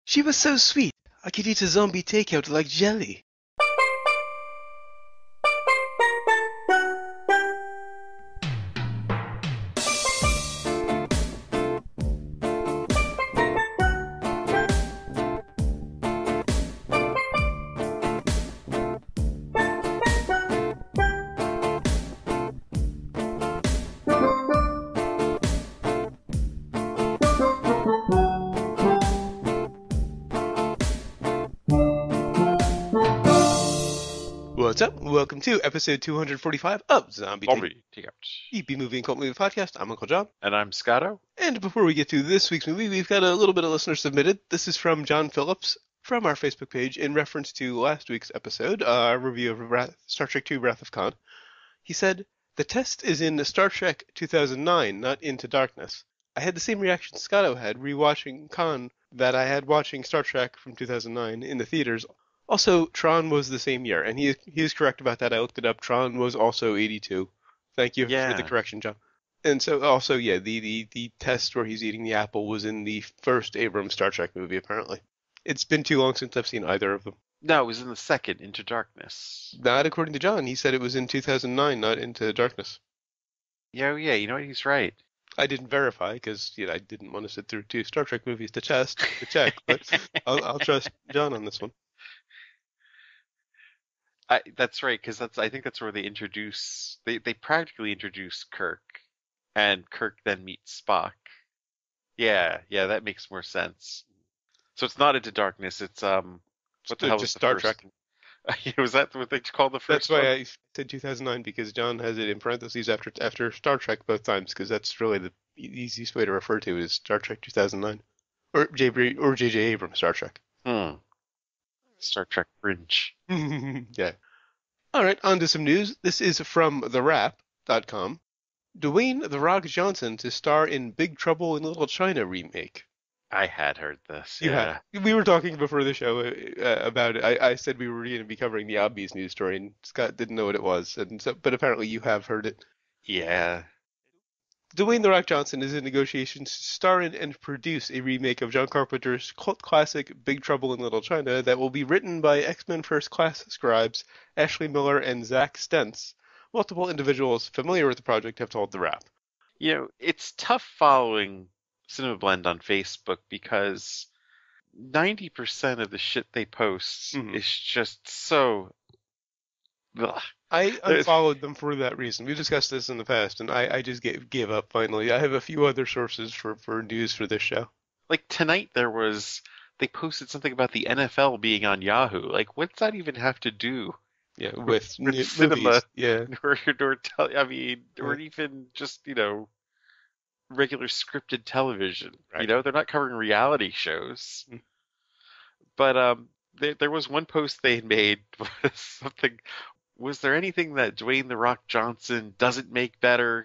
She was so sweet. I could eat a zombie takeout like jelly. What's up? Welcome to episode 245 of Zombie Takeout. the B-Movie and Cult Movie Podcast. I'm Uncle John. And I'm Scotto. And before we get to this week's movie, we've got a little bit of listener submitted. This is from John Phillips from our Facebook page in reference to last week's episode, our review of Star Trek II Wrath of Khan. He said, "The test is in Star Trek 2009, not Into Darkness. I had the same reaction Scotto had rewatching Khan that I had watching Star Trek from 2009 in the theaters. Also, Tron was the same year, and he is correct about that. I looked it up. Tron was also 82. Thank you for the correction, John. And so also, yeah, the test where he's eating the apple was in the first Abrams Star Trek movie, apparently. It's been too long since I've seen either of them. No, it was in the second, Into Darkness. Not according to John. He said it was in 2009, not Into Darkness. Yeah, you know what? He's right. I didn't verify because I didn't want to sit through two Star Trek movies to check, but I'll trust John on this one. That's right, because I think that's where they practically introduce Kirk, and Kirk then meets Spock. Yeah, that makes more sense. So it's not Into Darkness. It's what the hell was the Star first? Trek. Was that what they called the first? That's why I said 2009 because John has it in parentheses after Star Trek both times because that's really the easiest way to refer to it is Star Trek 2009 or J.J. Abrams Star Trek. Star Trek Fringe. Yeah. All right, on to some news. This is from TheWrap.com. Dwayne "The Rock" Johnson to star in Big Trouble in Little China remake. I had heard this. Yeah. We were talking before the show about it. I said we were going to be covering the obvious news story, and Scott didn't know what it was. But apparently you have heard it. Yeah. Dwayne "The Rock" Johnson is in negotiations to star in and produce a remake of John Carpenter's cult classic Big Trouble in Little China that will be written by X-Men First Class scribes Ashley Miller and Zach Stentz. Multiple individuals familiar with the project have told The Wrap. It's tough following Cinema Blend on Facebook because 90% of the shit they post is just so... Ugh. I unfollowed them for that reason. We discussed this in the past, and I just gave up finally. I have a few other sources for news for this show. Like tonight they posted something about the NFL being on Yahoo. Like, what's that even have to do? Yeah, with cinema. Movies. Yeah. Or even just, regular scripted television. Right. They're not covering reality shows. But there was one post they had made something. Was there anything that Dwayne "The Rock" Johnson doesn't make better?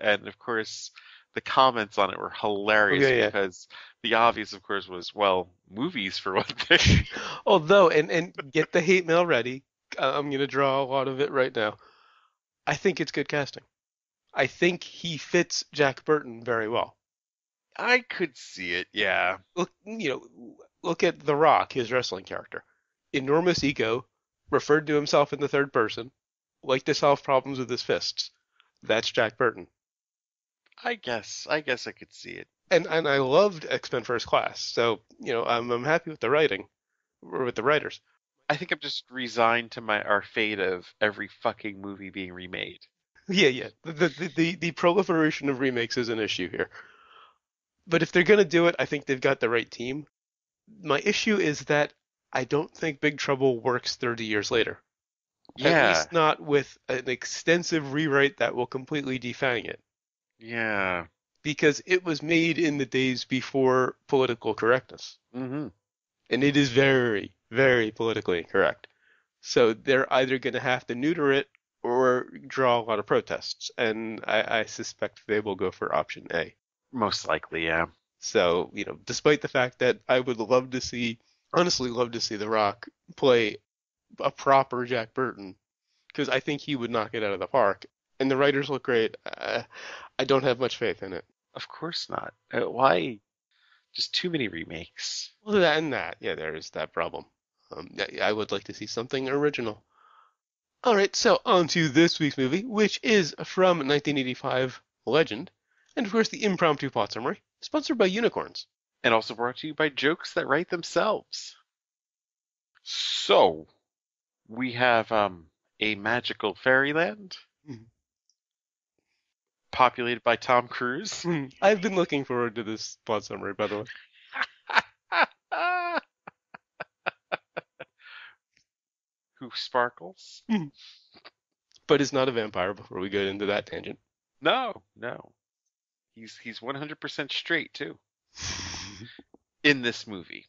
And of course, the comments on it were hilarious because the obvious, of course, was, well, movies for one thing. Although, and get the hate mail ready. I'm going to draw a lot of it right now. I think it's good casting. I think he fits Jack Burton very well. I could see it, yeah. Look at The Rock, his wrestling character. Enormous ego. Referred to himself in the third person, like to solve problems with his fists. That's Jack Burton. I guess I could see it. And I loved X-Men First Class, so I'm happy with the writing, or with the writers. I think I'm just resigned to our fate of every fucking movie being remade. Yeah. The proliferation of remakes is an issue here. But if they're gonna do it, I think they've got the right team. My issue is that I don't think Big Trouble works 30 years later. Yeah. At least not with an extensive rewrite that will completely defang it. Yeah. Because it was made in the days before political correctness. Mm-hmm. And it is very, very politically incorrect. So they're either going to have to neuter it or draw a lot of protests. And I suspect they will go for option A. Most likely, yeah. So, despite the fact that I would honestly love to see The Rock play a proper Jack Burton, because I think he would knock it out of the park. And the writers look great. I don't have much faith in it. Of course not. Why? Just too many remakes. Well, that and that, yeah, there is that problem. I would like to see something original. All right, so on to this week's movie, which is from 1985, Legend, and of course the impromptu plot summary, sponsored by unicorns. And also brought to you by jokes that write themselves. So, we have a magical fairyland populated by Tom Cruise. I've been looking forward to this plot summary, by the way. Who sparkles? But is not a vampire before we get into that tangent. No, no. He's 100% straight too in this movie.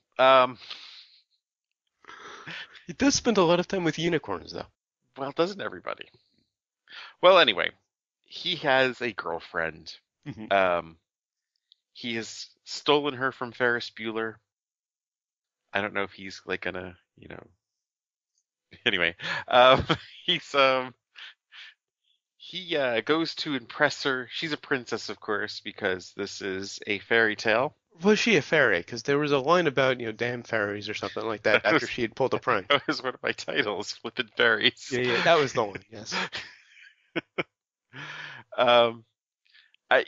He does spend a lot of time with unicorns, though. Well, doesn't everybody? Well, anyway, he has a girlfriend. He has stolen her from Ferris Bueller. I don't know if he's like gonna, Anyway, he's he goes to impress her. She's a princess, of course, because this is a fairy tale. Was she a fairy? Because there was a line about, damn fairies or something like that after she had pulled a prank. That was one of my titles, Flippin' Fairies. Yeah, that was the one, yes.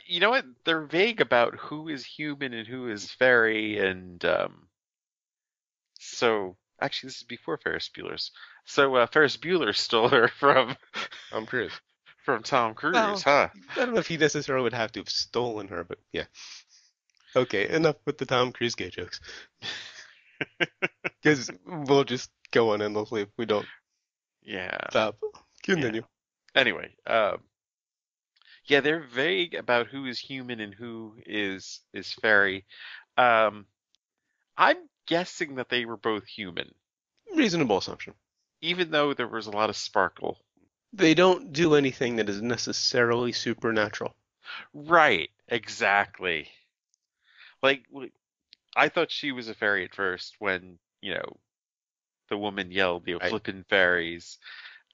You know what? They're vague about who is human and who is fairy, and so actually, this is before Ferris Bueller's. So Ferris Bueller stole her from Tom Cruise. From Tom Cruise, Well, huh? I don't know if he necessarily would have to have stolen her, but yeah. Okay, enough with the Tom Cruise gay jokes. Because we'll just go on endlessly if we don't stop. Continue. Yeah. Anyway, yeah, they're vague about who is human and who is fairy. I'm guessing that they were both human, Reasonable assumption. even though there was a lot of sparkle. They don't do anything that is necessarily supernatural. Right, exactly. Like, I thought she was a fairy at first when, the woman yelled, Right. flippin' fairies.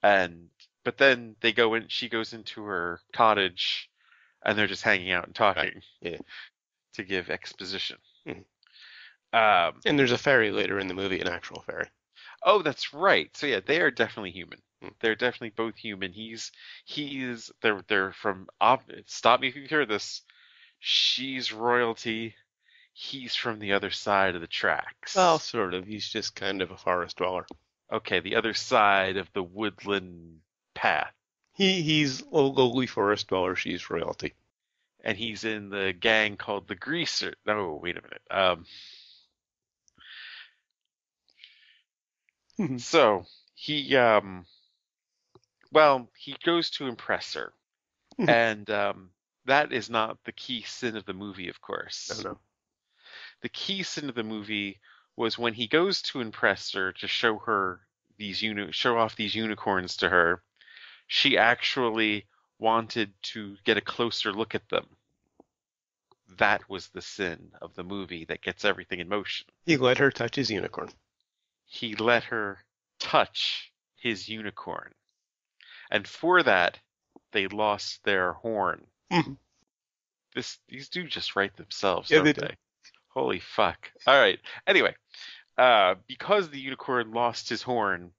But then she goes into her cottage and they're just hanging out and talking to give exposition. And there's a fairy later in the movie, an actual fairy. Oh, that's right. So yeah, they are definitely human. They're definitely both human. They're from, stop me if you hear this. She's royalty. He's from the other side of the tracks. Well, sort of. He's just kind of a forest dweller. Okay, the other side of the woodland path. He's a lowly forest dweller. She's royalty. And he's in the gang called the Greaser. No, wait a minute. So he he goes to impress her, and that is not the key sin of the movie, of course. No. The key sin of the movie was when he goes to impress her to show her show off these unicorns to her. She actually wanted to get a closer look at them. That was the sin of the movie that gets everything in motion. He let her touch his unicorn. He let her touch his unicorn. And for that, they lost their horn. These do just write themselves, don't they? Holy fuck. All right. Anyway, because the unicorn lost his horn,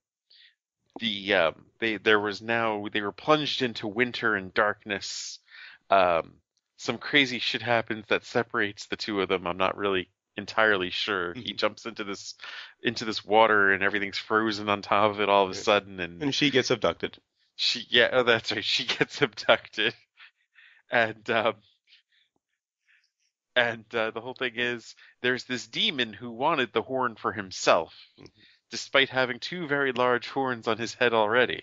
they were plunged into winter and darkness. Some crazy shit happens that separates the two of them. I'm not really entirely sure. He jumps into this water and everything's frozen on top of it all of a sudden, and she gets abducted. That's right. She gets abducted, and the whole thing is there's this demon who wanted the horn for himself, despite having two very large horns on his head already.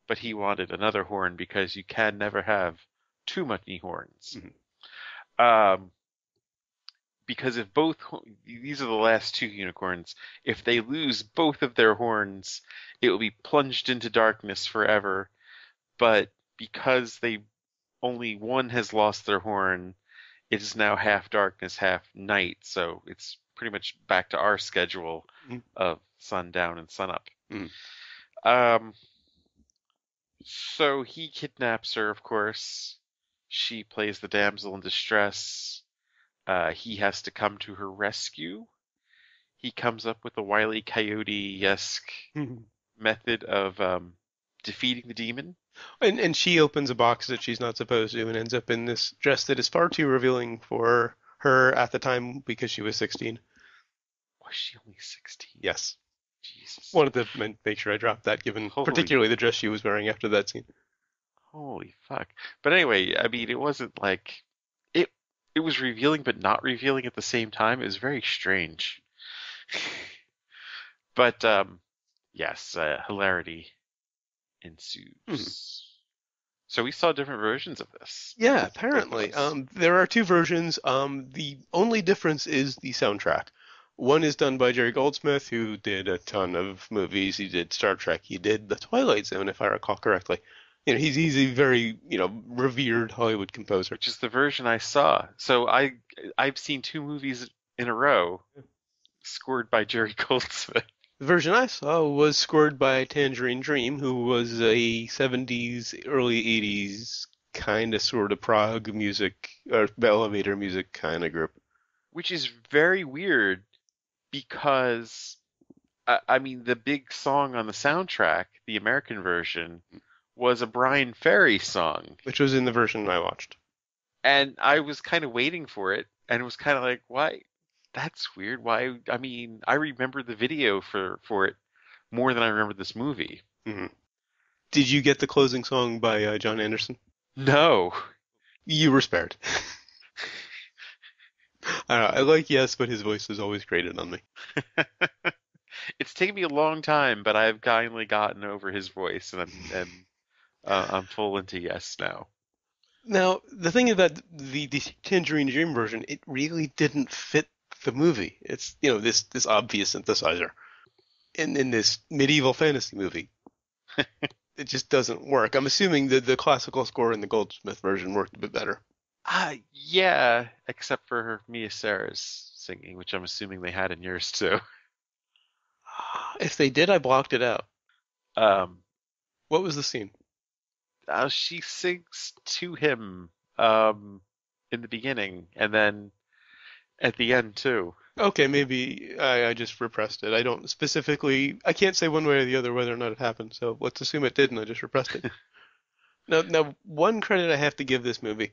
But he wanted another horn because you can never have too many horns. Because if these are the last two unicorns, if they lose both of their horns, it will be plunged into darkness forever. But because only one has lost their horn, it is now half darkness, half night. So it's pretty much back to our schedule of sundown and sunup. So he kidnaps her, of course. She plays the damsel in distress. He has to come to her rescue. He comes up with a Wile E. Coyote-esque method of defeating the demon. And she opens a box that she's not supposed to and ends up in this dress that is far too revealing for her at the time because she was 16. Was she only 16? Yes. Jesus. Wanted to make sure I dropped that, given Holy, particularly the dress she was wearing after that scene. holy fuck. But anyway, I mean, it wasn't like it. It was revealing, but not revealing at the same time. It was very strange. But yes, hilarity Mhm. ensues. So we saw different versions of this. Yeah, Both of apparently. us. There are two versions. The only difference is the soundtrack. One is done by Jerry Goldsmith, who did a ton of movies. He did Star Trek. He did The Twilight Zone, if I recall correctly. He's a very, revered Hollywood composer. Which is the version I saw. So I've seen two movies in a row scored by Jerry Goldsmith. The version I saw was scored by Tangerine Dream, who was a 70s, early 80s kind of sort of prog music or elevator music kind of group. Which is very weird because I mean the big song on the soundtrack, the American version, was a Brian Ferry song, Which was in the version I watched. and I was kind of waiting for it, and it was kind of like, why? That's weird. Why? I mean, I remember the video for it more than I remember this movie. Hmm. Did you get the closing song by John Anderson? No. You were spared. I don't know, I like Yes, but his voice is always grated on me. It's taken me a long time, but I've kindly gotten over his voice, and I'm full into Yes now. Now, the thing about the Tangerine Dream version, it really didn't fit the movie. It's, this obvious synthesizer in this medieval fantasy movie. It just doesn't work. I'm assuming that the classical score in the Goldsmith version worked a bit better. Yeah, except for Mia Sara's singing, which I'm assuming they had in yours too. If they did, I blocked it out. Um, What was the scene? she sings to him in the beginning, and then at the end too. Okay, maybe I just repressed it. I don't specifically, I can't say one way or the other whether or not it happened, so let's assume it did and I just repressed it. Now, one credit I have to give this movie,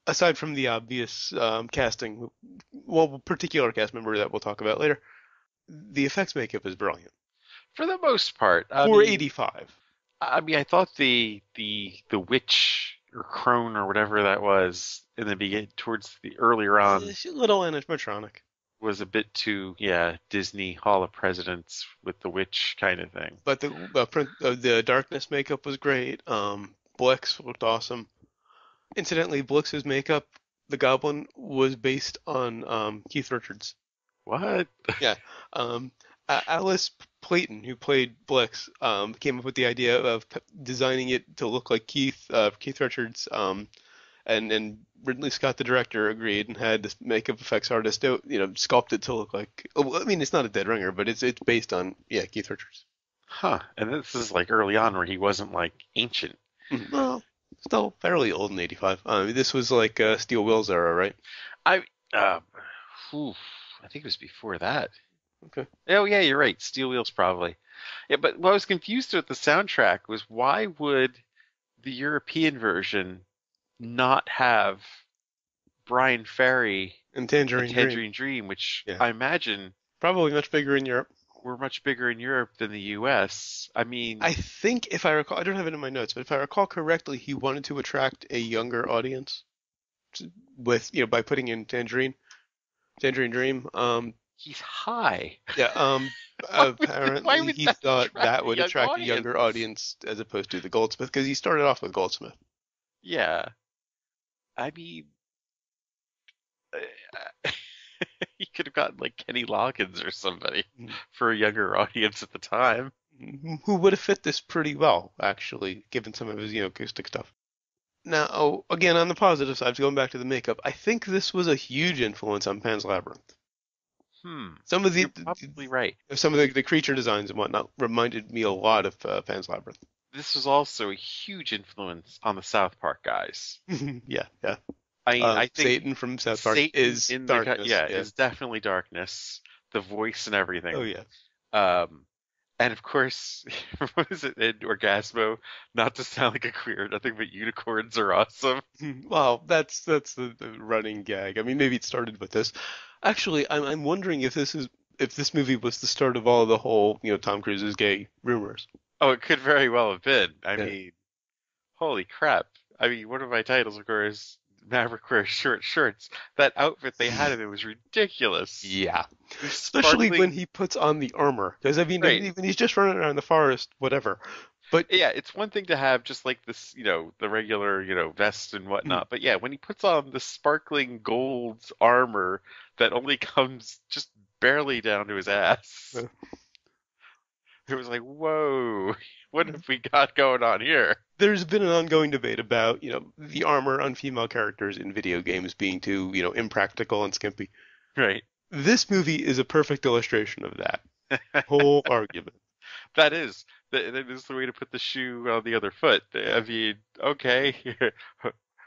aside from the obvious casting, well, particular cast member that we'll talk about later, the effects makeup is brilliant. For the most part, For 85. I thought the witch or crone or whatever that was in the begin towards the earlier on It's a little animatronic. was a bit too, yeah, Disney Hall of Presidents with the witch kind of thing. But the darkness makeup was great. Blix looked awesome. Incidentally, Blix's makeup, the Goblin, was based on Keith Richards. What? Yeah. Um, Alice Playton, who played Blix, came up with the idea of designing it to look like Keith Richards, and Ridley Scott, the director, agreed and had this makeup effects artist, sculpt it to look like. Oh, I mean, it's not a dead ringer, but it's based on Keith Richards. Huh. And this is like early on where he wasn't like ancient. Well, still fairly old in '85. This was like Steel Will's era, right? I uh, oof, I think it was before that. Okay. Oh yeah, you're right. Steel Wheels probably. Yeah, but what I was confused with the soundtrack was why would the European version not have Brian Ferry And and Tangerine Dream. Tangerine Dream, which Yeah. I imagine Probably much bigger in Europe. were much bigger in Europe than the US. I mean, I think, if I recall, I don't have it in my notes, but if I recall correctly, he wanted to attract a younger audience with, by putting in Tangerine Dream. he's high. Yeah. Why Apparently would he that thought attract that a would young attract a younger audience? audience as opposed to the Goldsmith, because he started off with Goldsmith. Yeah. I mean, uh, he could have gotten like Kenny Loggins or somebody for a younger audience at the time. Who would have fit this pretty well, actually, given some of his, acoustic stuff. Now, again, on the positive side, going back to the makeup, I think this was a huge influence on Pan's Labyrinth. Some of You're probably right. the creature designs and whatnot reminded me a lot of Pan's Labyrinth. This was also a huge influence on the South Park guys. Yeah, yeah. I mean, I think Satan from South Park Satan is in darkness. yeah, Yeah. is definitely darkness, the voice and Oh everything. yeah. Um, and of course, what is it in Orgasmo? Not to sound like a queer, nothing but unicorns are awesome. Well, that's the running gag. I mean, maybe it started with this. Actually, I'm wondering if this movie was the start of all the whole Tom Cruise is gay rumors. Oh, it could very well have been. I Yeah. mean, holy crap. I mean, one of my titles, of course, Maverick wears short shirts. That outfit they had in it was ridiculous. Yeah. The Especially when sparkling, he puts on the armor, because I mean, right. when he's just running around the forest, whatever. But Yeah, it's one thing to have just like this, the regular, vest and mm, whatnot. But yeah, when he puts on the sparkling gold armor that only comes just barely down to his ass, uh, it was like, whoa, what have we got going on here? there's been an ongoing debate about the armor on female characters in video games being too impractical and skimpy. Right. This movie is a perfect illustration of that whole argument. That is the way to put the shoe on the other foot. I mean, okay,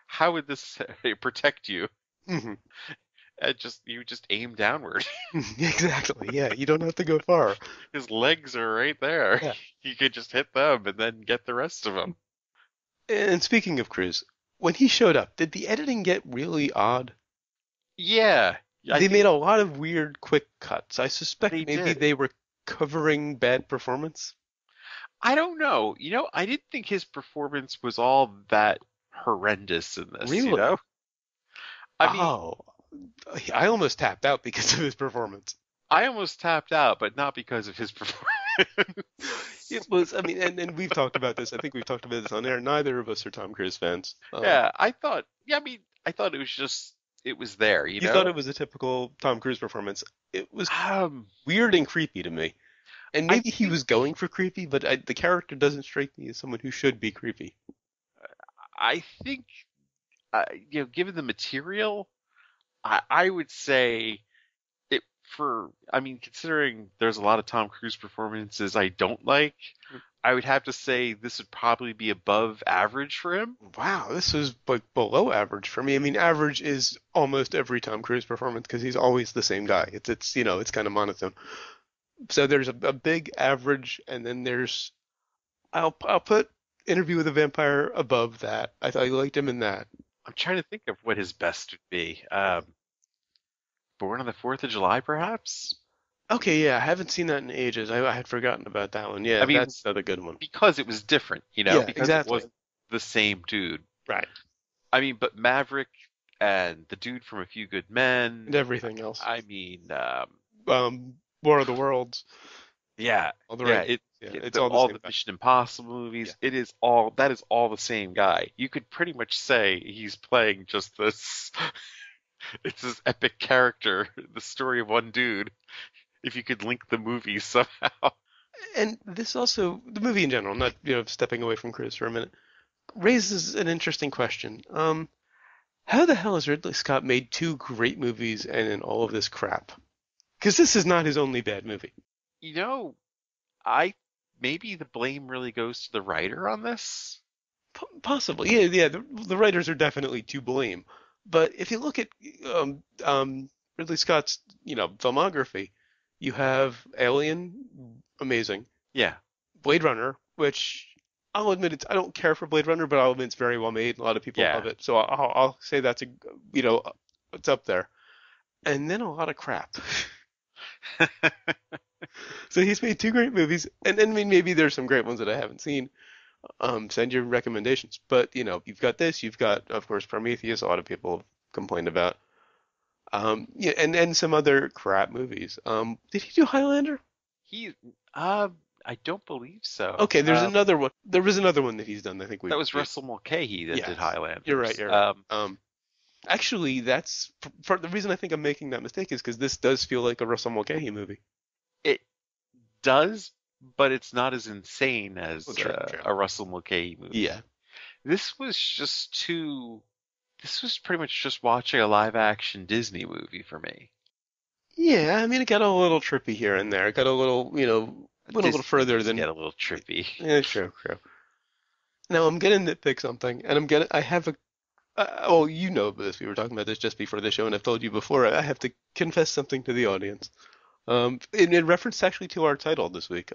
how would this protect you? Hmm. You just aim downward. Exactly. Yeah, you don't have to go far. His legs are right there. Yeah. You could just hit them and then get the rest of them. And speaking of Cruise, when he showed up, did the editing get really odd? Yeah, I They think made a lot of weird quick cuts. I they suspect maybe did. they were covering bad performance. I don't know. I didn't think his performance was all that horrendous in this. Really? I mean, Oh, I almost tapped out because of his performance. I almost tapped out, but not because of his performance. It was, I mean, and we've talked about this. I think we've talked about this on air. Neither of us are Tom Cruise fans. Yeah, I mean, I thought it was there, you You thought know? it was a typical Tom Cruise performance. It was Um, weird and creepy to me. And I maybe he think, was going for creepy, but the character doesn't strike me as someone who should be creepy. I think, given the material, I would say I mean, considering there's a lot of Tom Cruise performances I don't like, I would have to say this would probably be above average for him. Wow, this is like below average for me. I mean, average is almost every Tom Cruise performance because he's always the same guy. It's kind of monotone. So there's a big average, and then there's I'll put Interview with a Vampire above that. I thought you liked him in that. I'm trying to think of what his best would be. Born on the 4th of July, perhaps? Okay, yeah, I haven't seen that in ages. I had forgotten about that one. I Yeah, mean, that's another good one. because it was different, Yeah, because it exactly. wasn't the same dude. Right. I mean, but Maverick and the dude from A Few Good Men, And everything else. I mean, War of the Worlds, yeah, all the yeah, right. Yeah, it's all the all same the guy. Mission Impossible Yeah. movies, that is all the same guy. You could pretty much say he's playing just this, it's this epic character, the story of one dude, if you could link the movies somehow. And this also, the movie in general, not stepping away from Chris for a minute, raises an interesting question. How the hell has Ridley Scott made two great movies and in all of this crap? Because this is not his only bad movie. You know, I maybe the blame really goes to the writer on this. Possibly, yeah, yeah. The writers are definitely to blame. But if you look at Ridley Scott's, filmography, you have Alien, amazing. Yeah, Blade Runner, which I'll admit I don't care for Blade Runner, but I'll admit it's very well made. A lot of people yeah. love it, so I'll say that's you know, it's up there. And then a lot of crap. So he's made two great movies, and I mean maybe there's some great ones that I haven't seen. Send your recommendations. But you've got this, you've got of course Prometheus. A lot of people have complained about. Yeah, and some other crap movies. Did he do Highlander? He, I don't believe so. Okay, there's another one. There was another one that he's done. I think That was Russell Mulcahy that did yes, you're right. Highlanders. You're right. Actually, that's for the reason I think I'm making that mistake is because this does feel like a Russell Mulcahy movie. It does, but it's not as insane as Well, true, true. a Russell Mulcahy movie. Yeah. This was just too. This was pretty much just watching a live action Disney movie for me. Yeah, I mean, it got a little trippy here and there. It got a little, went a little Disney further movies than. get a little trippy. Yeah, true, true. Now I'm gonna nitpick something, and I have well, you know this. We were talking about this just before the show, and I've told you before. I have to confess something to the audience. In reference actually to our title this week.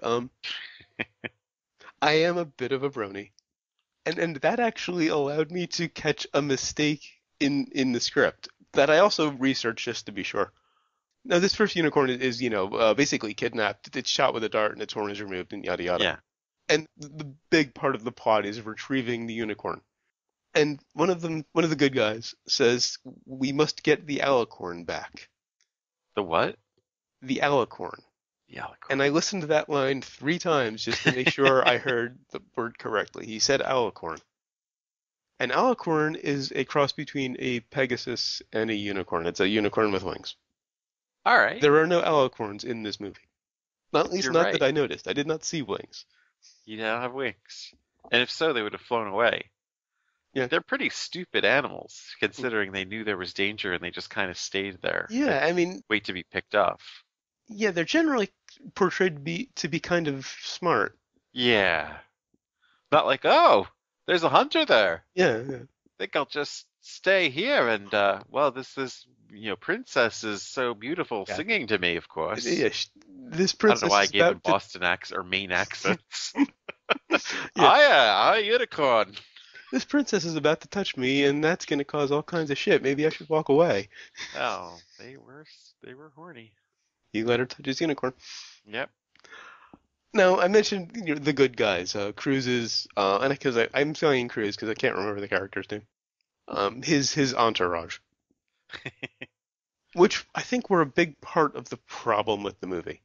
I am a bit of a brony, and that actually allowed me to catch a mistake in the script that I also researched just to be sure. Now, this first unicorn is basically kidnapped. It's shot with a dart, and its horn is removed, and yada yada. Yeah. And the big part of the plot is retrieving the unicorn. And one of the good guys says, "We must get the alicorn back." The what? The alicorn. The alicorn. And I listened to that line 3 times just to make sure I heard the word correctly. He said alicorn. An alicorn is a cross between a pegasus and a unicorn. It's a unicorn with wings. All right. There are no alicorns in this movie. Not at least You're not right. that I noticed. I did not see wings. You don't have wings. And if so, they would have flown away. Yeah. They're pretty stupid animals, considering they knew there was danger and they just kind of stayed there. Yeah, I mean, Wait to be picked off. yeah, they're generally portrayed to be kind of smart. Yeah. Not like, oh, there's a hunter there. Yeah, I think I'll just stay here and, well, this princess is so beautiful yeah. singing to me, of course. Yeah, this I don't know princess why I is gave them about to. Boston accent or Maine accents. Yeah, Hiya, unicorn. this princess is about to touch me, and that's going to cause all kinds of shit. Maybe I should walk away. Oh, they were horny. You let her touch his unicorn. Yep. Now, I mentioned the good guys, Cruz's, and because I'm saying Cruz because I can't remember the character's name. His entourage, which I think were a big part of the problem with the movie.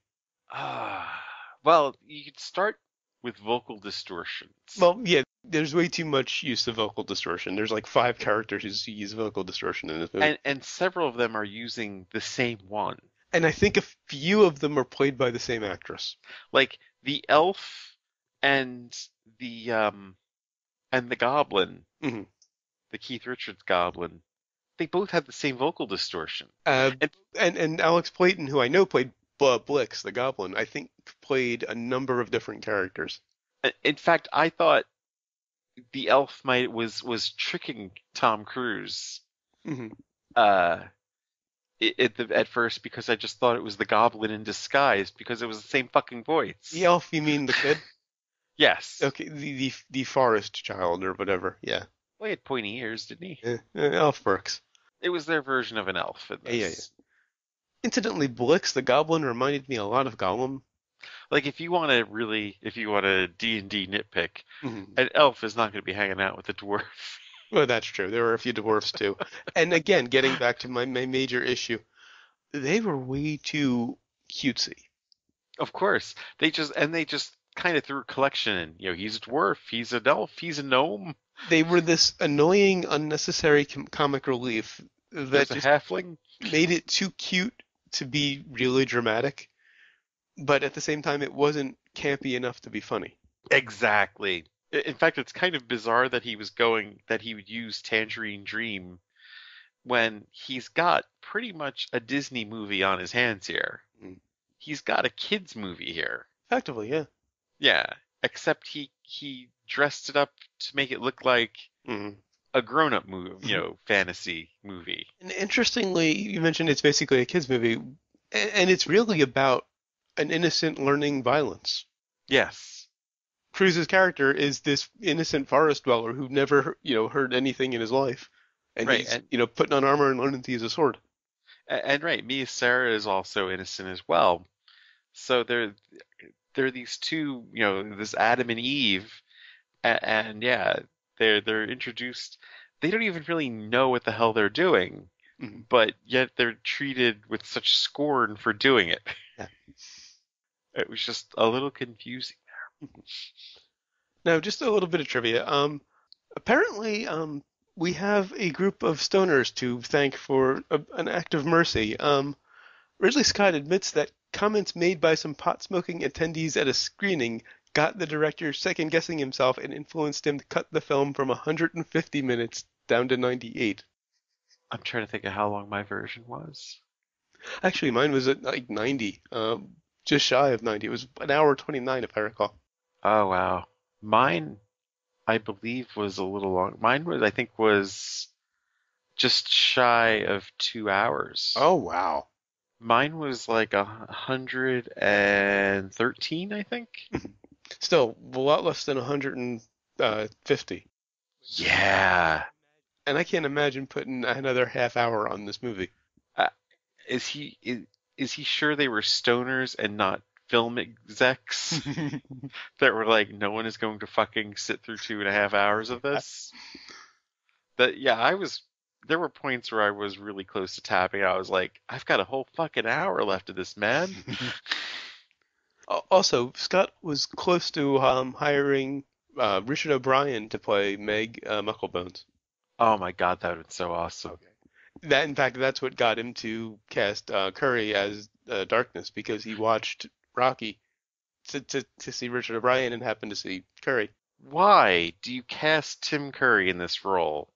Well, you could start with vocal distortions. Well, yeah, there's way too much use of vocal distortion. There's like 5 characters who use vocal distortion in this movie. And several of them are using the same one. And I think a few of them are played by the same actress. Like the elf and the goblin, Hmm. the Keith Richards goblin, they both have the same vocal distortion. And, And and Alex Playton, who I know played Blix, the Goblin, I think played a number of different characters. in fact, I thought the elf was tricking Tom Cruise Hmm. uh at first because I just thought it was the goblin in disguise because it was the same fucking voice. The elf, you mean the kid? Yes. Okay, the forest child or whatever. Yeah, Well, he had pointy ears, didn't he? elf works. It was their version of an elf in Yeah. this. Incidentally, Blix, the Goblin, reminded me a lot of Gollum. Like if you want to D&D nitpick, Hmm. an elf is not going to be hanging out with a dwarf. Well, that's true. There were a few dwarfs too. And again, getting back to my major issue, they were way too cutesy. Of course, they just kind of threw a collection in. He's a dwarf, he's an elf, he's a gnome, They were this annoying, unnecessary comic relief that there's a just halfling. made it too cute to be really dramatic, but at the same time, it wasn't campy enough to be funny. Exactly. In fact, it's kind of bizarre that he would use Tangerine Dream when he's got pretty much a Disney movie on his hands here. Mm. He's got a kids movie here. Effectively, yeah. Yeah, except he dressed it up to make it look like Hmm. a grown-up movie, fantasy movie. And interestingly, you mentioned it's basically a kids movie, and it's really about an innocent learning violence. Yes. Cruz's character is this innocent forest dweller who never, heard anything in his life, and Right, he's, and putting on armor and learning to use a sword. right, Mia Sara is also innocent as well. So they're these two, this Adam and Eve, and yeah, they're introduced. They don't even really know what the hell they're doing, Mhm. but yet they're treated with such scorn for doing it. Yeah. It was just a little confusing. Now, just a little bit of trivia. Apparently, we have a group of stoners to thank for an act of mercy. Ridley Scott admits that comments made by some pot-smoking attendees at a screening got the director second-guessing himself and influenced him to cut the film from 150 minutes down to 98. I'm trying to think of how long my version was. Actually, mine was at like 90, just shy of 90. It was an hour 29, if I recall. Oh wow. Mine, I believe, was a little long. Mine was, I think, was just shy of 2 hours. Oh wow. Mine was like 113, I think. Still a lot less than 150. Yeah. And I can't imagine putting another half hour on this movie. Uh, is he sure they were stoners and not film execs that were like, no one is going to fucking sit through 2.5 hours of this? That yeah, I was. There were points where I was really close to tapping. I was like, I've got a whole fucking hour left of this, man. Also, Scott was close to hiring Richard O'Brien to play Meg Mucklebones. Oh my god, that would have been so awesome. That, in fact, that's what got him to cast Curry as Darkness because he watched Rocky to see Richard O'Brien and happened to see Curry. Why do you cast Tim Curry in this role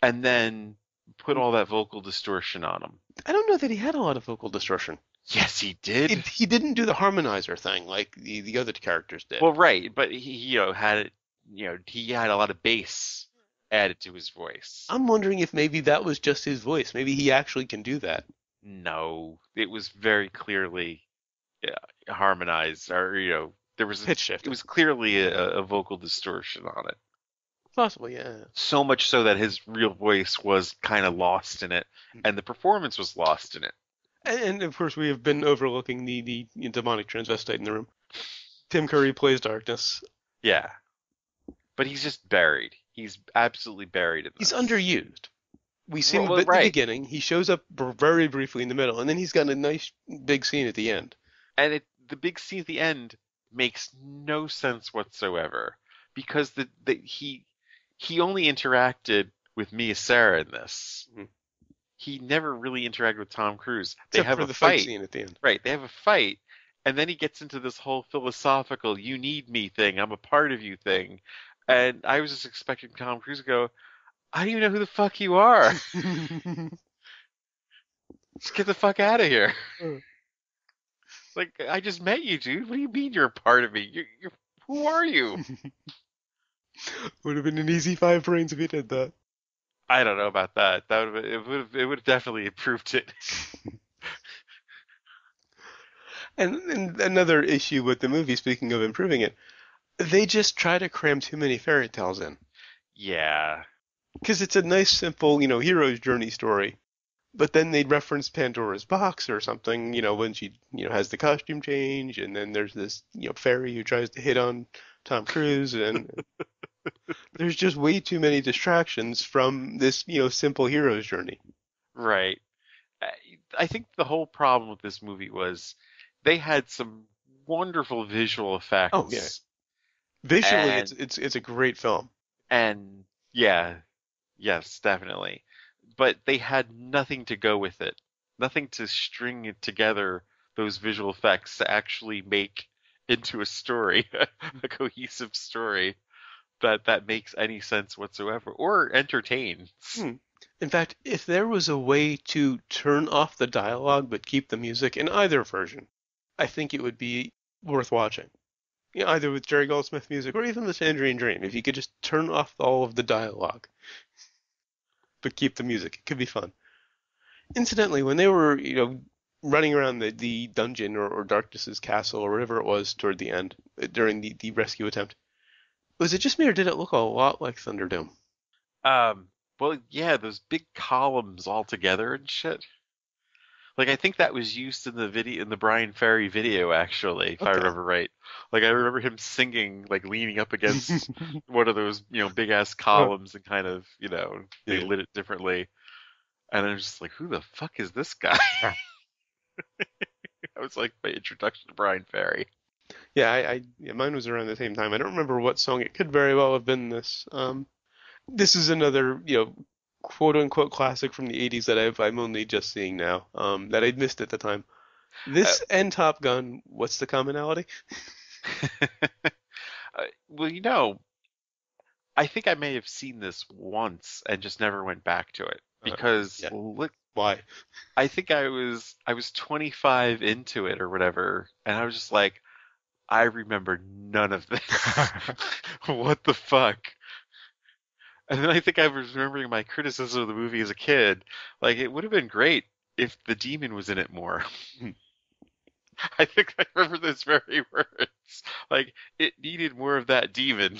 and then put all that vocal distortion on him? I don't know that he had a lot of vocal distortion. Yes, he did. He didn't do the harmonizer thing like the other characters did. Well, right, but he, had he had a lot of bass added to his voice. I'm wondering if maybe that was just his voice. Maybe he actually can do that. No, it was very clearly harmonized, or there was Pitch shift. it was clearly a vocal distortion on it. Possibly, yeah. So much so that his real voice was kind of lost in it, and the performance was lost in it. And of course, we have been overlooking the demonic transvestite in the room. Tim Curry plays Darkness. Yeah, but he's just buried. He's absolutely buried in He's this. underused. We see him a Well, bit in the right. beginning. He shows up very briefly in the middle, and then he's got a nice big scene at the end. And the big scene at the end makes no sense whatsoever because he only interacted with Mia Sara in this. Mhm. He never really interacted with Tom Cruise. They Except have for a the fight fight, scene at the end. right? They have a fight, and then he gets into this whole philosophical "you need me" thing, "I'm a part of you" thing, and I was just expecting Tom Cruise to go, "I don't even know who the fuck you are. Just get the fuck out of here." Like, I just met you, dude. What do you mean you're a part of me? Who are you? Would have been an easy 5 brains if he did that. I don't know about that. It would have definitely improved it. And another issue with the movie, speaking of improving it, they just try to cram too many fairy tales in. Yeah. Because it's a nice, simple, hero's journey story. But then they'd reference Pandora's box or something, when she, has the costume change, and then there's this, fairy who tries to hit on Tom Cruise, and there's just way too many distractions from this, simple hero's journey. Right. I think the whole problem with this movie was they had some wonderful visual Oh yeah, effects. visually And it's a great film. and yeah, yes, definitely. But they had nothing to go with it. Nothing to string it together, those visual effects to actually make into a story, a cohesive story that makes any sense whatsoever or entertains. In fact, if there was a way to turn off the dialogue but keep the music in either version, I think it would be worth watching. Either with Jerry Goldsmith music or even the Tangerine Dream. If you could just turn off all of the dialogue but keep the music, it could be fun. Incidentally, when they were, running around the dungeon or Darkness's castle or whatever it was toward the end, during the rescue attempt, was it just me or did it look a lot like Thunderdome? Um, well, yeah, those big columns all together and shit. Like I think that was used in the video in the Brian Ferry video actually, if I Okay. remember right. Like I remember him singing, like leaning up against one of those, big ass columns and kind of, they Yeah. lit it differently. And I was just like, who the fuck is this guy? That was like my introduction to Brian Ferry. Yeah, mine was around the same time. I don't remember what song. It could very well have been this. This is another, quote unquote classic from the 80s that I'm only just seeing now, that I'd missed at the time. This and Top Gun, what's the commonality? Well, I think I may have seen this once and just never went back to it because Yeah. look, Why? I think I was 25 into it or whatever, and I was just like, I remember none of this. What the fuck? And then I think I was remembering my criticism of the movie as a kid. Like, it would have been great if the demon was in it more. I think I remember those very words. Like, it needed more of that demon.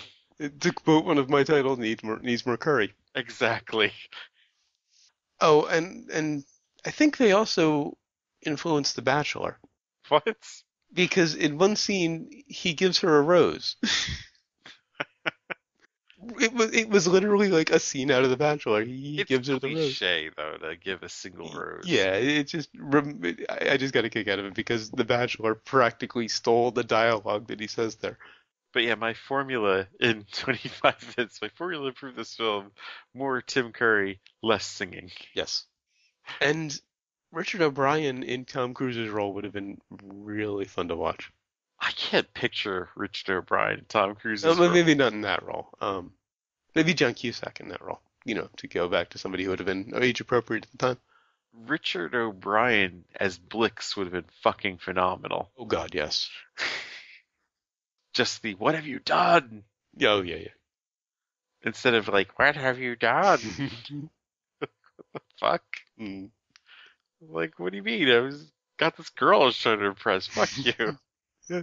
To quote one of my titles, needs more curry. Exactly. Oh, and I think they also influenced The Bachelor What? because in one scene he gives her a rose. It was literally like a scene out of The Bachelor. He It's gives her the rose. cliche, though, to give a single rose. Yeah, I just got a kick out of it because The Bachelor practically stole the dialogue that he says there. But yeah, my formula in 25 minutes, my formula to prove this film, more Tim Curry, less singing. Yes. And Richard O'Brien in Tom Cruise's role would have been really fun to watch. I can't picture Richard O'Brien, Tom Cruise's But role. maybe not in that role. Maybe John Cusack in that role. To go back to somebody who would have been age appropriate at the time. Richard O'Brien as Blix would have been fucking phenomenal. Oh God, yes. Just the "What have you done?" Oh yeah, instead of like "What have you done?" yeah. Fuck. Mm. Like, what do you mean? I was got this girl I was trying to impress. Fuck you. Yeah.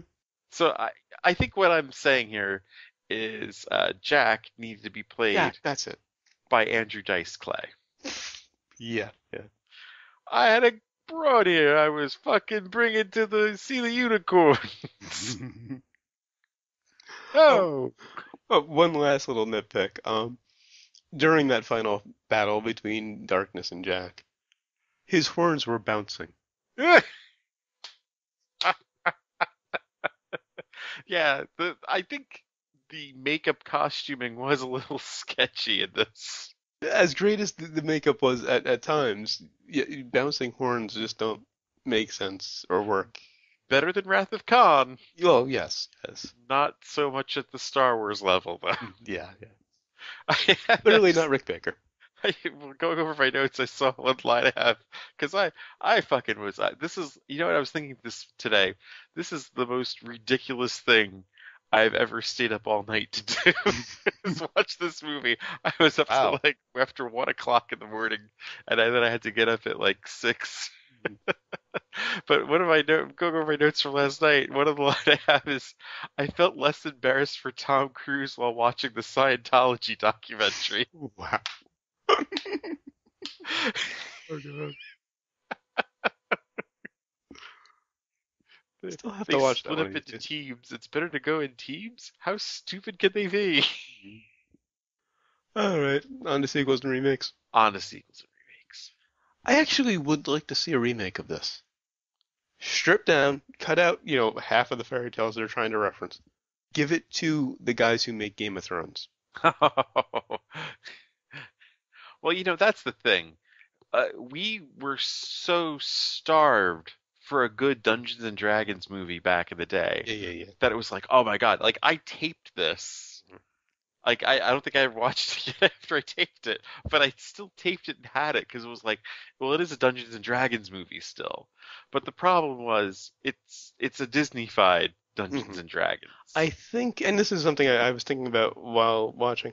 So I think what I'm saying here is Jack needs to be Yeah, played that's it. by Andrew Dice Clay. Yeah, I had a broad here. I was fucking bringing to the see the unicorn. yeah. Oh, Oh, one last little nitpick. During that final battle between Darkness and Jack, his horns were bouncing. yeah. I think the makeup costuming was a little sketchy in this. As great as the makeup was at times, yeah, bouncing horns just don't make sense or work. Better than Wrath of Khan. Oh, yes, yes. Not so much at the Star Wars level, though. Yeah, yeah. I had Clearly not Rick Baker. going over my notes, I saw one line I have because I fucking was. This is, you know what I was thinking this today. This is the most ridiculous thing I've ever stayed up all night to do. Is watch this movie. I was up till Wow. like after 1 o'clock in the morning, and then I had to get up at like 6. But one of my going over my notes from last night, one of the line I have is, I felt less embarrassed for Tom Cruise while watching the Scientology documentary. Wow. Oh, God. They, Still have they to watch that split one up of these into days. teams. It's better to go in teams? How stupid can they be? All right, on to sequels and remakes. On to sequels and remakes. I actually would like to see a remake of this. Strip down, cut out, half of the fairy tales they're trying to reference. Give it to the guys who make Game of Thrones. Well, that's the thing. We were so starved for a good Dungeons and Dragons movie back in the day Yeah, yeah, yeah. that it was like, oh my God, like I taped this. Like I don't think I ever watched it yet after I taped it, but I still taped it and had it because it was like, well, it is a Dungeons and Dragons movie still. But the problem was it's a Disney-fied hmm Dungeons and Dragons. I think, and this is something I was thinking about while watching.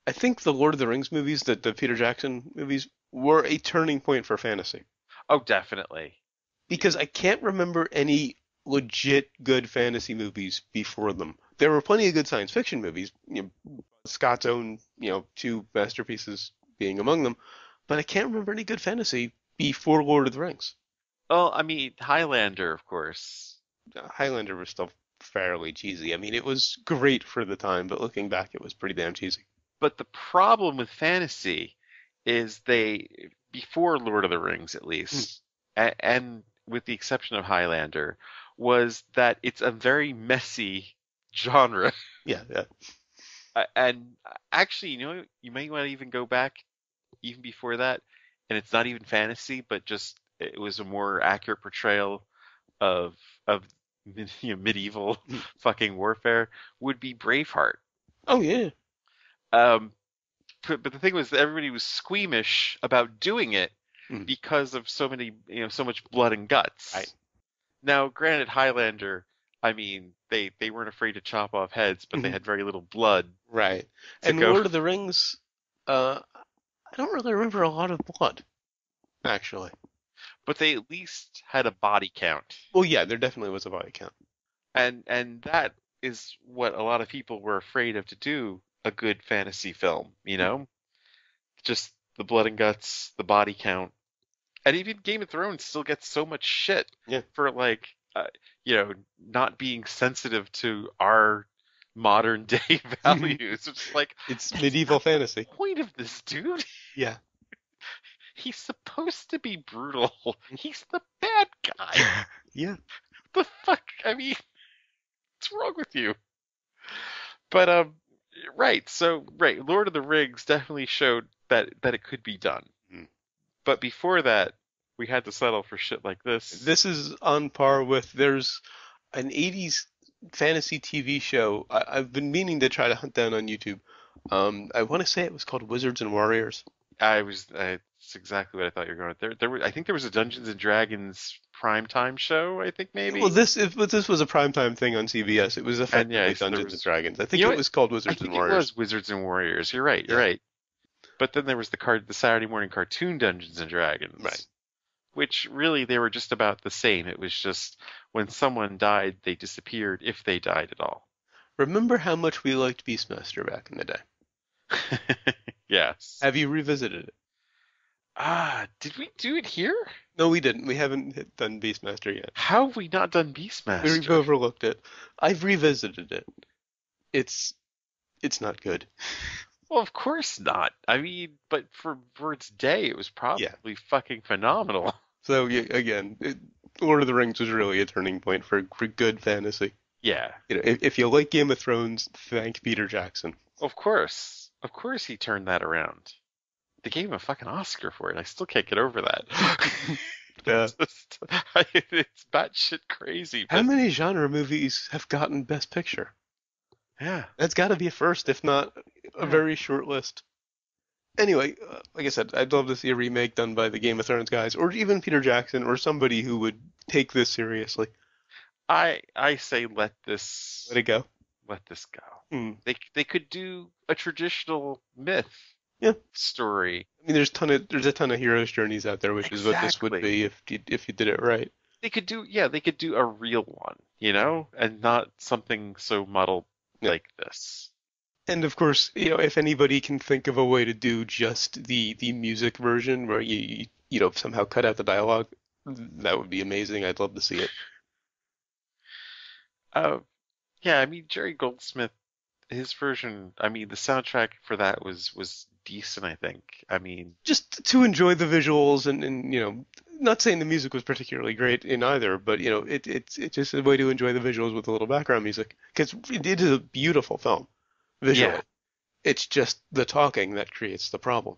I think the Lord of the Rings movies, the Peter Jackson movies, were a turning point for fantasy. Oh, definitely. Because I can't remember any legit good fantasy movies before them. There were plenty of good science fiction movies, Scott's own, two masterpieces being among them, but I can't remember any good fantasy before Lord of the Rings. Well, I mean, Highlander, of course. Highlander was still fairly cheesy. I mean, it was great for the time, but looking back, it was pretty damn cheesy. But the problem with fantasy is before Lord of the Rings at Hmm. least, and with the exception of Highlander, was that it's a very messy genre. Yeah, yeah. And actually, you might want to even go back even before that, and it's not even fantasy, but just it was a more accurate portrayal of medieval Hmm. fucking warfare, would be Braveheart. Oh, yeah. Um, but the thing was that everybody was squeamish about doing it Hmm. because of so much blood and guts. Right. Now, granted, Highlander, I mean, they weren't afraid to chop off heads, but they Mhm. had very little blood Right. to And go. Lord of the Rings, I don't really remember a lot of blood, actually. But they at least had a body count. Well, yeah, there definitely was a body count. And that is what a lot of people were afraid of to do a good fantasy film, you know? Just the blood and guts, the body count. And even Game of Thrones still gets so much shit Yeah. for like you know, not being sensitive to our modern day values. It's like It's that's medieval not the fantasy. point of this dude. Yeah. He's supposed to be brutal. He's the bad guy. Yeah. The fuck? I mean, what's wrong with you? But right. So right, Lord of the Rings definitely showed that it could be done. Mm. But before that, we had to settle for shit like this. This is on par with there's an 80s fantasy TV show I've been meaning to try to hunt down on YouTube. I want to say it was called Wizards and Warriors. It's exactly what I thought you were going with. I think there was a Dungeons and Dragons primetime show. I think Well, maybe. this was a primetime thing on CBS. It was And yeah, effectively so there Dungeons and was. Dragons. I think You know it what? was called I Wizards and think it Warriors. was Wizards and Warriors. You're right. You're Yeah, right. But then there was the Saturday morning cartoon Dungeons and right. Dragons, which really they were just about the same. It was just when someone died, they disappeared if they died at all. Remember how much we liked Beastmaster back in the day? Yes. Have you revisited it? Did we do it here? No, we didn't. We haven't done Beastmaster yet. How have we not done We've Beastmaster? overlooked it. I've revisited it. It's it's not good. Well, of course not. I mean, but for its day, it was Yeah. probably fucking phenomenal. So yeah, again, Lord of the Rings was really a turning point for good fantasy. Yeah, You know, if you like Game of Thrones, thank Peter Jackson. of course. Of course he turned that around. They gave him a fucking Oscar for it. I still can't get over that. Yeah. It's batshit crazy, How but many genre movies have gotten Best Picture? yeah, That's got to be a first, if not a yeah. very short list. Anyway, like I said, I'd love to see a remake done by the Game of Thrones guys, or even Peter Jackson, or somebody who would take this seriously. I say Let it go. let this go. Hmm. They could do a traditional myth Yeah, story. I mean, there's a ton of heroes' journeys out there, which is what this would Exactly. be if you did it right. They could do a real one, you know, and not something so muddled Yeah. like this. And of course, if anybody can think of a way to do just the music version where you somehow cut out the dialogue, that would be amazing. I'd love to see it. Uh, yeah, I mean Jerry Goldsmith, his version. I mean the soundtrack for that was decent. I think. I mean, Just to enjoy the visuals and not saying the music was particularly great in either, but it's just a way to enjoy the visuals with a little background music because it is a beautiful film yeah, visually. It's just the talking that creates the problem.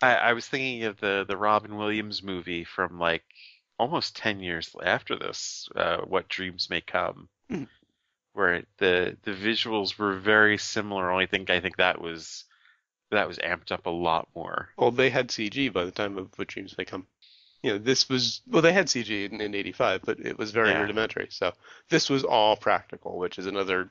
I was thinking of the Robin Williams movie from like almost 10 years after this, What Dreams May Come, Hmm. where the visuals were very similar. Only think I think that was amped up a lot more. Well, they had CG by the time of What Dreams May Come. This was, well, they had CG in '85, but it was very Yeah. rudimentary. So this was all practical, which is another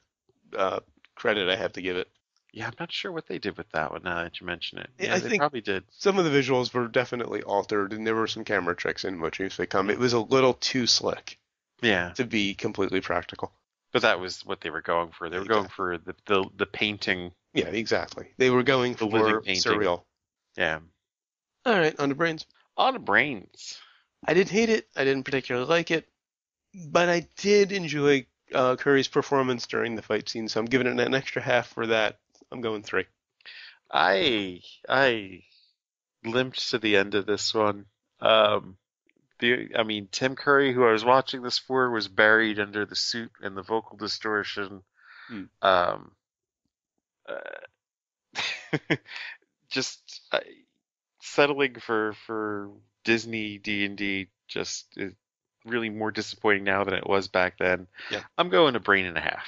uh, credit I have to give it. Yeah, I'm not sure what they did with that one now that you mention it. I Yeah, they think probably did. some of the visuals were definitely altered, and there were some camera tricks in What Dreams May Come. It Mm. was a little too slick Yeah, to be completely practical. but that was what they were going for. They were going Exactly. for the painting, Yeah, exactly. They were going the living for painting. surreal. Yeah. All right, on to brains. On the brains. I didn't hate it. I didn't particularly like it, but I did enjoy Curry's performance during the fight scene, so I'm giving it an extra half for that. I'm going 3. I limped to the end of this one. Um, I mean, Tim Curry, who I was watching this for, was buried under the suit and the vocal distortion. Hmm. Um, uh, just settling for Disney D&D just is really more disappointing now than it was back then. Yeah. I'm going a brain and a half.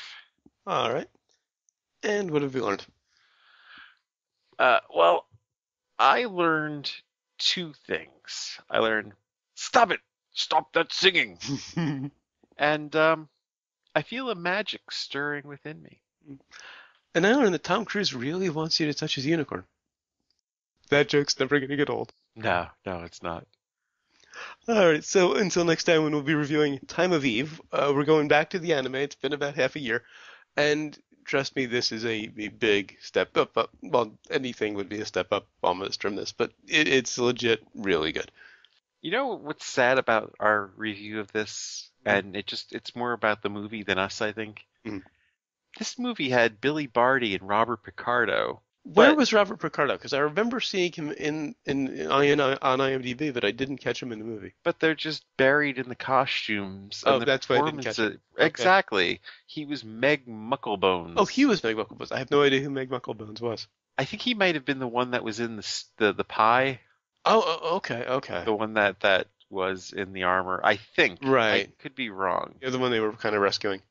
All right. And what have we learned? Well, I learned two things. I learned, stop it, stop that singing, and I feel a magic stirring within me. And I learned that Tom Cruise really wants you to touch his unicorn. That joke's never gonna get old. No, no, it's not. All right, so until next time when we'll be reviewing Time of Eve, we're going back to the anime. It's been about half a year, and trust me, this is a big step up. Well, anything would be a step up almost from this, but it's legit really good. You know what's sad about our review of this? Mhm. And it's more about the movie than us, I think. Mhm. This movie had Billy Barty and Robert Picardo, Where but was Robert Picardo? Because I remember seeing him on IMDb, but I didn't catch him in the movie. they're just buried in the costumes and Oh, the that's why I didn't catch him. performances. Okay. Exactly. He was Meg Oh, he Mucklebones. was Meg Mucklebones. I have no idea who Meg Mucklebones was. I think he might have been the one that was in the pie, Okay, okay. the one that was in the armor. I think. I Right. could be wrong. You're the one they were kind of rescuing.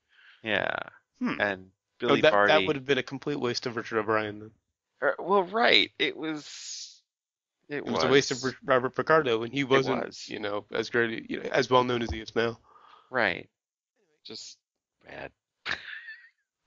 Yeah. Hmm. And Oh, Billy that would Barty. have been a complete waste of Richard O'Brien then. Well, right. It was. It It was a waste of was. Robert Picardo, and he It wasn't, was. as great, as well known as he is now. Right. Just bad.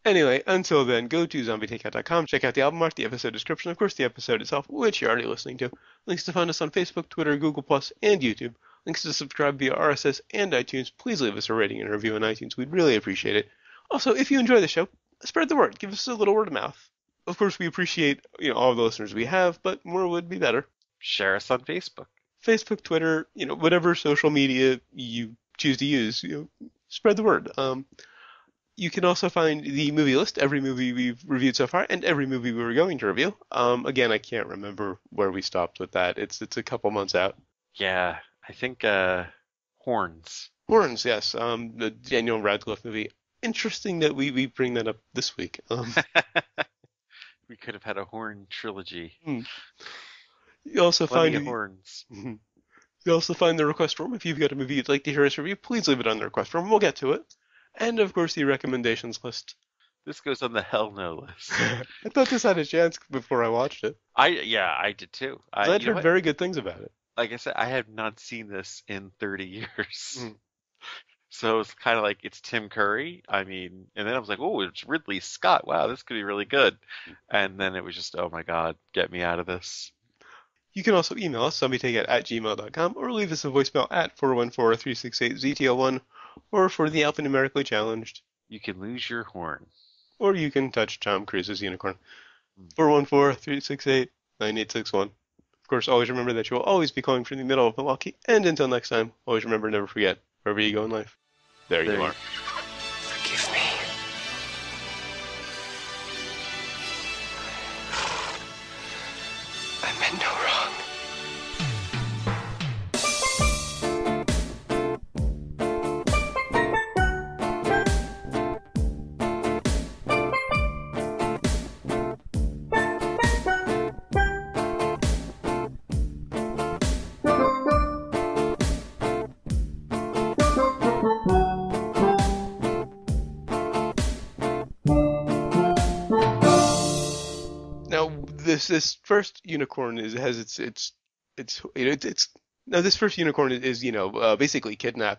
Anyway, until then, go to zombietakeout.com, check out the album art, the episode description, of course, the episode itself, which you're already listening to. Links to find us on Facebook, Twitter, Google Plus, and YouTube. Links to subscribe via RSS and iTunes. Please leave us a rating and a review on iTunes. We'd really appreciate it. Also, if you enjoy the show, spread the word. Give us a little word of mouth. Of course, we appreciate all the listeners we have, but more would be better. Share us on Facebook. Facebook, Twitter, whatever social media you choose to use, spread the word. You can also find the movie list, every movie we've reviewed so far, and every movie we were going to review. Again, I can't remember where we stopped with that. It's a couple months out. Yeah. I think horns. Horns, yes, the Daniel Radcliffe movie. Interesting that we bring that up this week. We could have had a horn trilogy. Hmm. you also Plenty find of horns. you also find the request form. If you've got a movie you'd like to hear us review, please leave it on the request form. We'll get to it. And of course, the recommendations list. This goes on the hell no list. I thought this had a chance before I watched it. I did too. 'Cause I'd You know heard what? very good things about it. Like I said, I have not seen this in 30 years. Mm. So it's kind of like it's Tim Curry. I mean, and then I was like, oh, it's Ridley Scott. Wow, this could be really good. And then it was just, oh my God, get me out of this. You can also email us, zombietakeout@gmail.com, or leave us a voicemail at 414-368-ZTL1, or for the alphanumerically challenged, You can lose your horn. or you can touch Tom Cruise's unicorn. Hmm. 414-368-9861. Of course, always remember that you will always be calling from the middle of Milwaukee, and until next time, always remember, never forget, wherever you go in life, there There you you are. Forgive me. I meant no wrong. Now, this first unicorn has its now this first unicorn is basically kidnapped